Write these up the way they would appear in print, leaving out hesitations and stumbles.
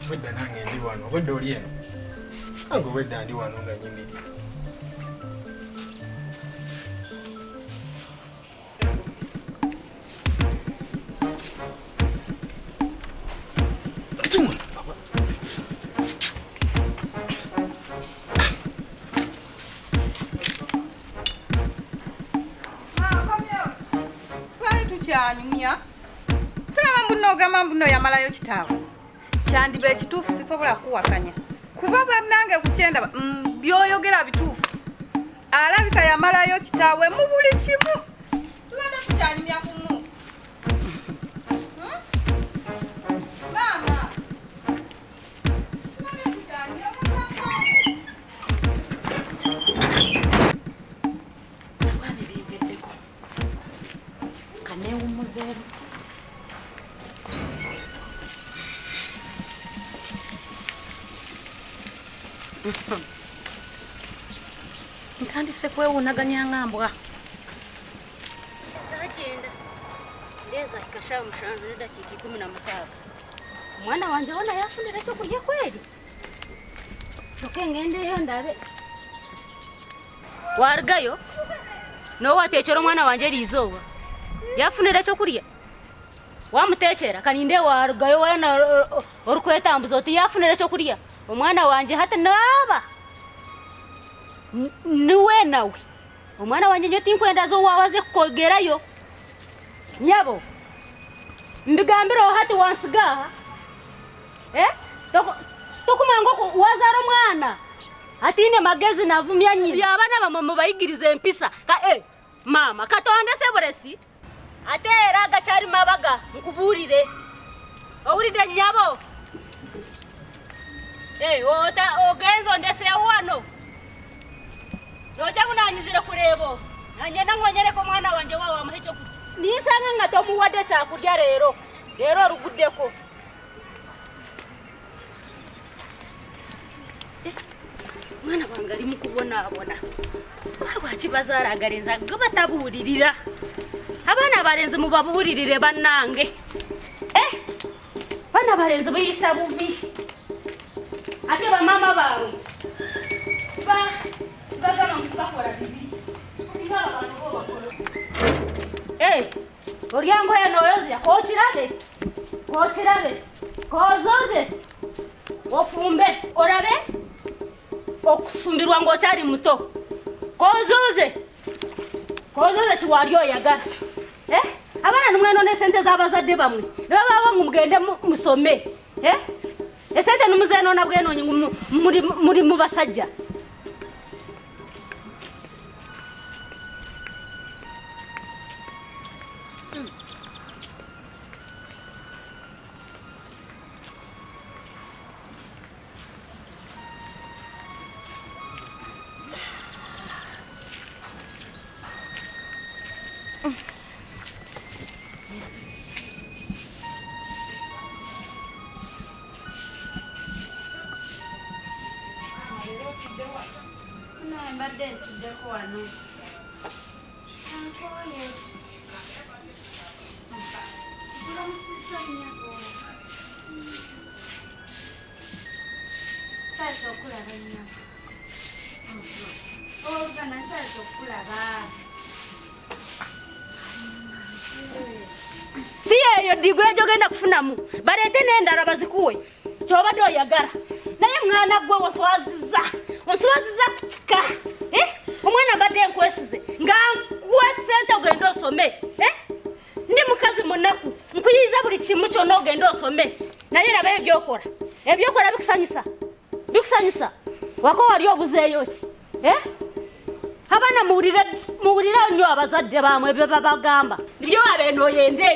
Wedda nange ndi wano. Wedda oli eno. Nange wedda ndi wano nga nyimirira. Nyumya tuna mambuno yamalayo kitaawo kyandibe ekituufu sisobola kuwakanya kuba bannange kukyenda byoyogera bituufu alabika yamalayo kitaawe mu buli kimu tubadde tukyanyumya kumu maama tubadde tukyanyumya abaana bembeddeko kanewumuzeero ntandise kwewunaganya ngambwa Agenda ndeza kasha mushanzu dakika 15 mwana wanje ona yafunira cyo kurya kweli toke ngendeyo ndabe wargayo no watekera mwana wanje lizoba yafunira cyo kurya wamutekera kaninde wargayo wana orukwetambuza oti yafunira cyo kurya omwana wanje hata naba niwe nawe omwana wanje nyo tinkwenda zo wawaze kukogerayo nyabo mbigambiro hati wansigaha tokumango wazaro mwana atine magezi navumya nyiri abana bamama bayigirize empisa ka mama katonde seboresi atera gachari mabaga nkuburire owuride nyabo ota ogenzo ndese wano noja kunanyizire kurebo nanje nangonyere ko mwana wanje wawa muhecho nisanga ngato muwade cha kurya rero ruguddeko mwana wangali mukubona abona barwachi bazaragarenza gabataburirira abana barenze mubaburirire banange bana barenze bayisa bubi ate ba mama bawe bagama mukakora bibi ina abantu bo bakora oryango yanoyoza kochirabe kozoze ofumbe orabe okufumbirwa ngo cyari muto kozoze kiwaryo yagara abana numwe none sente zabazadde bamwe baba mugende musome esente numuzeno nabwe nonye muri mubasajja siye yo digura jogenda kufunamu barete nendara bazikuwe choba do yagara naye mwana gwe waswaziza kuchika omwana bade nkwesize ngwesente ogenda osome ndi mukazi munaku nkuyiza buli kimu kyo nogenda osome naye nabe ebyokora bikusanyusa wako wali obuzeeyo ki abana muwulira nnyo abazadde bamwe bye babagamba nibyo babenoyende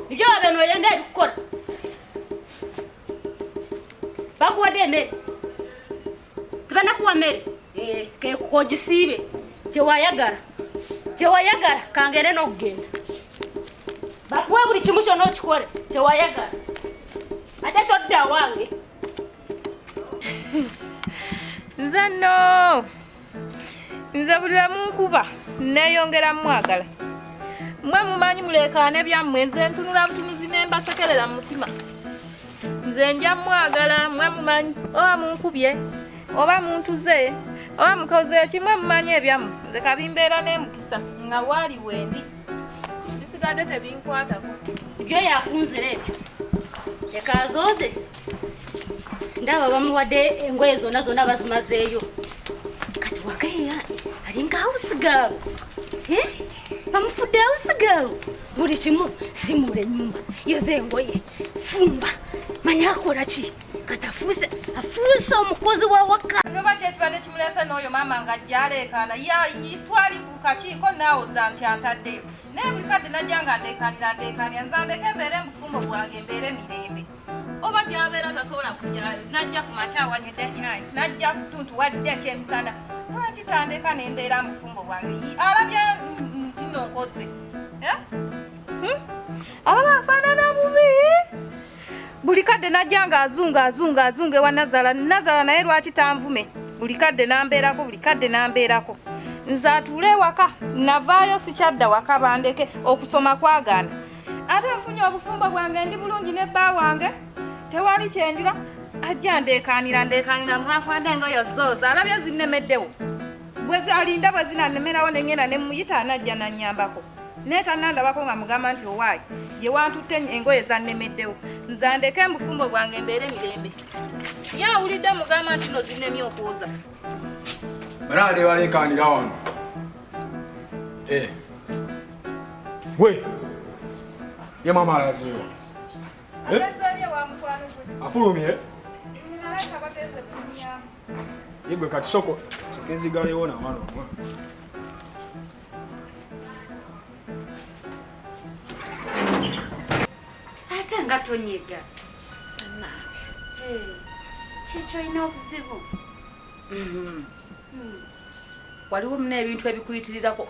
nibyo babenoyende ebikukora bakuwadde emmere tibanakuwa mmere kekukogisiibe kyewayagala kangere n'okugenda bakuwe buli kimu kyonna okikole kyewayagala ate todda wange nze buli munkuba neyongera mwagala mwe mumanyi mulekaane byammwe nze ntunula butunuzi nembasekerera mu mutima nze nja mwagala mwe mumanyi oba munkubye oba muntuze oba mukoze kimwe mumanyi ebyamu nze kabimbeera n'emukisa nga waali wendi bisigadde tebinkwatako ebyo yakunzira ebyo ekazooze ndaba bamuwadde engoye zonna bazimazeeyo kati wakaeya alinga house girl bamufudde house girl buli kimu simula ennyumba yoza engoye fumba manya akola ki kati afuuse omukozi wa waka oba kyekibadde kimulese n'oyo maama nga ajjaleekaana yitwali ku kakiiko naawoza nti ataddeyo naye buli kadde najja nga ndeekaanira nza ndeke embeere mufumbo bwange embeere mirembe oba gyabeera tasobola kujyayo najja ku makyawanywedde nyayi najja kutuntu wadde ekyemisana lwaki tandeka nembeera mufumbo bwange alabye nti nonkoze alaba afaanana bubi buli kadde najja nga azunga ewa nazala naye lwaki tanvume buli kadde nambeerako nze atuule ewaka navaayo sikyadda waka bandeke okusoma kwagaana ate nfunye obufumbo bwange ndi bulungi ne bba wange tewali kyenjula ajja ndeekaanira mwakwanda engoyo zoozi alabye zinnemeddewo alinda bwe zinanemerawo nengenda nemuyita anajja nanyambako naye tanandabako nga mugamba nti owaayi gye wantutte engoye zannemeddewo nze ndeke mbufumbo bwange embeere mirembe ye awulidde mugamba nti no zinnemye okuuza bana nebaleekaanira wano we ye mama alaziwa afulumye yegwe kati soko enzigalewo namano ate nga tonyiga kyekyo olina obuzibu waliwo muna ebintu ebikuyitirirako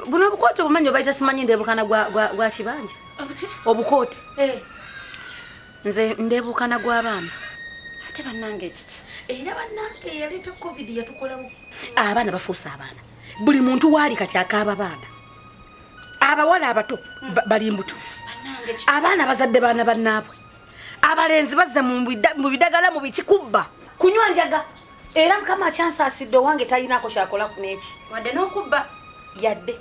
buno obukooti obumanyi obaita simanyi ndeebukana gwa kibanja obukooti nze ndeebukana gw'abaana ate bannange ekiki era bannange yaleeta covid yatukolawo abaana bafuuse abaana buli muntu waali kati akaaba baana abawala abato bali mbuto abaana bazadde baana bannaabwe abalenzi bazze mu bidagala mu bikikubba kunywa njaga era mukama akyansaasidde owange talinaako kyakola ku neeki wadde n'okubba yadde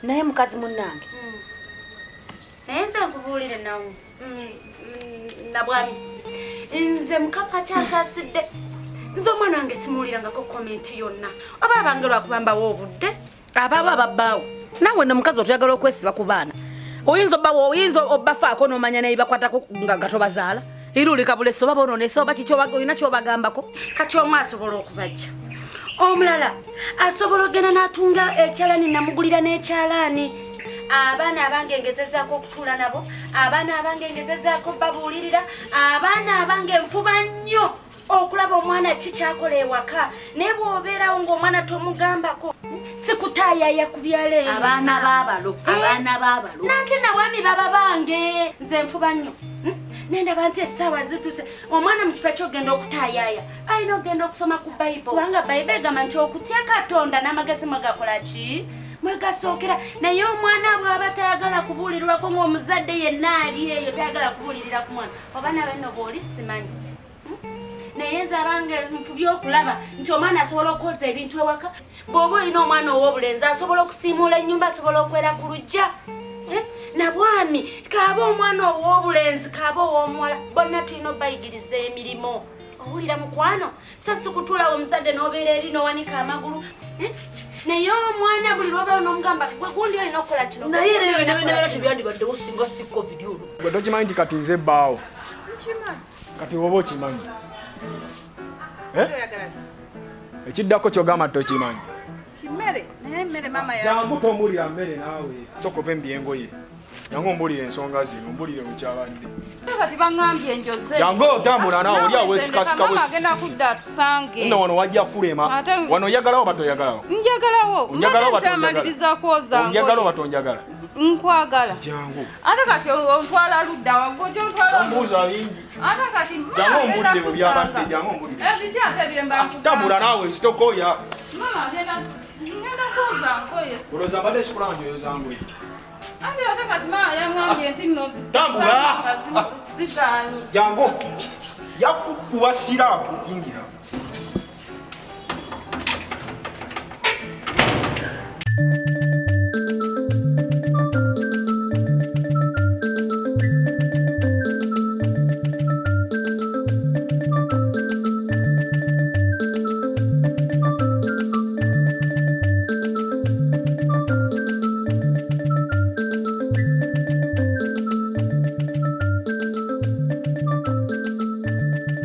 naye mukazi munnange naye nze nkubuulire nawo nabwami nze mukama akyansaasidde nze omwana wange simuwulirangako komenti yonna oba abange lwakubambawo obudde abaabo ababbaawo naawe nomukazi otuyagala okwesiba ku baana oyinza obbafaako n'omanya naye bakwatako nga tobazaala irulika buleso oba bonoonese oba kiki olina kyobagambako kati omu asobola okubajja omulala asobola ogenda n'atunga ekyalaani namugulira n'ekyalaani abaana abange ngezezaako okutuula nabo abaana abange ngezezaako babuulirira abaana abange nfuba nnyo okulaba omwana kikyakola ewaka naye bw'obeerawo ng'omwana tomugambako sikutaayaya ku byalo abaana baabalo nanti nawami baba bange nze nfuba nnyo nendaba nti essaawa zituse omwana mu kifo ekyogenda okutaayaaya alina okugenda okusoma ku bayibo kubanga bayibo egamba nti okutya katonda n'amagezi mwagakola ki mwegasookera naye omwana bw'aba tayagala kubuulirwako ng'omuzadde yenna ali eyo tayagala kubuulirira ku mwana oba nabe nno bw'oli simanyi naye nze abange nfubye okulaba nti omwana asobola okukoza ebintu ewaka bw'oba olina omwana ow'obulenzi asobola okusiimuula ennyumba asobola okwera ku lujja nabwami kaaba omwana ow'obulenzi kaaba ow'omuwala bonna tulina obayigiriza emirimu owulira mukwano so si kutuulawo omuzadde n'obeera eri n'owanika amagulu naye omwana buli lwobao n'omugamba gwe gundi olina okukola kino naye nebeera tebyandibaddewo singa si covid olwo gwe tokimanyi nti kati nze ebbaawo kati oba okimanyi ekiddako kyogamba tokimanyi kimmere naye emmere mama jangu tombulira mmere naawe sokova embyengoye jangu ombulire ensonga zino ombulire mukyabadde kati baŋŋambye enjoze jangu otambula naawe oli awo esikasika agenda kudda tusange nno wano wajja kulema wano oyagalawo batoyagalawo njagalawo amaliriza kwoza onjagala oba tonjagala nkwagala jangu ate kati ontwala ludda wagojo ontwala ombuuza bingi ate kati jangu ombulire bwe byabadde jangu ombulire ebikyase byemba tambula naawe sitokoya mama ngenda kuuza nkoye olowooza mbadde sikulaba nti oyozangoye Ani ate kati yangambye nti nno tambula zigaanyi. jango yakukuba sirapu yingira